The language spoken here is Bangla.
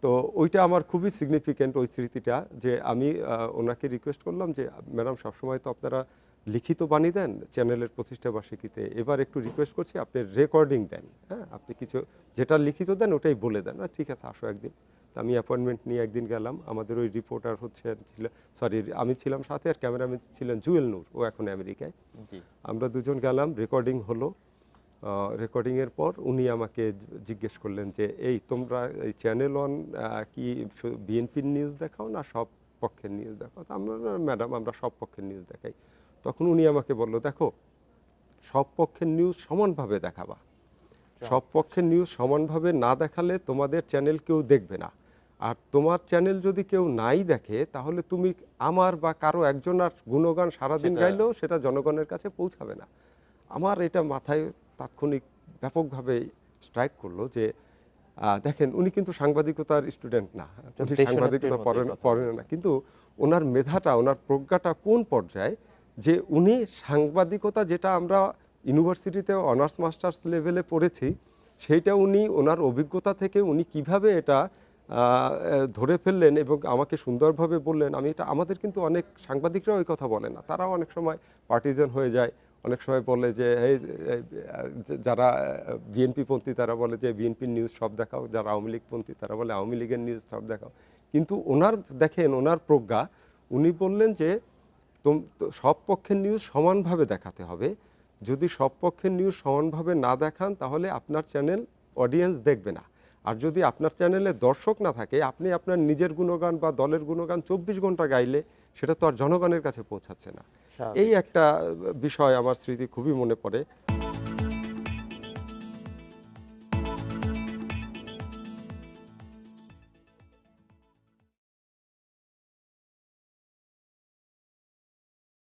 তো ওইটা আমার খুবই সিগনিফিক্যান্ট ওই স্মৃতিটা, যে আমি ওনাকে রিকোয়েস্ট করলাম যে ম্যাডাম সবসময় তো আপনারা লিখিত বাণী দেন চ্যানেলের প্রতিষ্ঠা বার্ষিকীতে, এবার একটু রিকোয়েস্ট করছি আপনি রেকর্ডিং দেন, হ্যাঁ আপনি কিছু যেটা লিখিত দেন ওটাই বলে দেন। ঠিক আছে আসো একদিন। আমি অ্যাপয়েন্টমেন্ট নিয়ে একদিন গেলাম। আমাদের ওই রিপোর্টার ছিল, সরি আমি ছিলাম সাথে, আর ক্যামেরাম্যান ছিলেন জুয়েল নূর, ও এখন আমেরিকায়। আমরা দুজন গেলাম, রেকর্ডিং হলো। রেকর্ডিংয়ের পর উনি আমাকে জিজ্ঞেস করলেন যে এই তোমরা এই চ্যানেল অন কি বিএনপির নিউজ দেখাও না সব পক্ষের নিউজ দেখাও? আমরা ম্যাডাম আমরা সব পক্ষের নিউজ দেখাই। তখন উনি আমাকে বলল দেখো সব পক্ষের নিউজ সমানভাবে দেখাবা, সব পক্ষের নিউজ সমানভাবে না দেখালে তোমাদের চ্যানেল কেউ দেখবে না, আর তোমার চ্যানেল যদি কেউ নাই দেখে তাহলে তুমি আমার বা কারো একজনের গুণগান সারাদিন গাইলেও সেটা জনগণের কাছে পৌঁছাবে না। আমার এটা মাথায় তাৎক্ষণিক ব্যাপকভাবে স্ট্রাইক করলো যে দেখেন উনি কিন্তু সাংবাদিকতার স্টুডেন্ট না, উনি সাংবাদিকতা পড়েন না, কিন্তু ওনার মেধাটা ওনার প্রজ্ঞাটা কোন পর্যায়ে যে উনি সাংবাদিকতা যেটা আমরা ইউনিভার্সিটিতে অনার্স মাস্টার্স লেভেলে পড়েছি সেইটা উনি ওনার অভিজ্ঞতা থেকে উনি কিভাবে এটা ধরে ফেললেন এবং আমাকে সুন্দরভাবে বললেন। আমি এটা আমাদের কিন্তু অনেক সাংবাদিকরাও ওই কথা বলে না, তারাও অনেক সময় পার্টিজান হয়ে যায়, অনেক সময় বলে যে এই যারা বিএনপি পন্থী তারা বলে যে বিএনপির নিউজ সব দেখাও, যারা আওয়ামী লীগ পন্থী তারা বলে আওয়ামী লীগের নিউজ সব দেখাও। কিন্তু ওনার দেখেন ওনার প্রজ্ঞা, উনি বললেন যে সব পক্ষের নিউজ সমানভাবে দেখাতে হবে, যদি সব পক্ষের নিউজ সমানভাবে না দেখান তাহলে আপনার চ্যানেল অডিয়েন্স দেখবে না, আর যদি আপনার চ্যানেলে দর্শক না থাকে আপনি আপনার নিজের গুণগান বা দলের গুণগান 24 ঘন্টা গাইলে সেটা তো আর জনগণের কাছে পৌঁছাচ্ছে না। এই একটা বিষয় আমার স্মৃতি খুবই মনে পড়ে।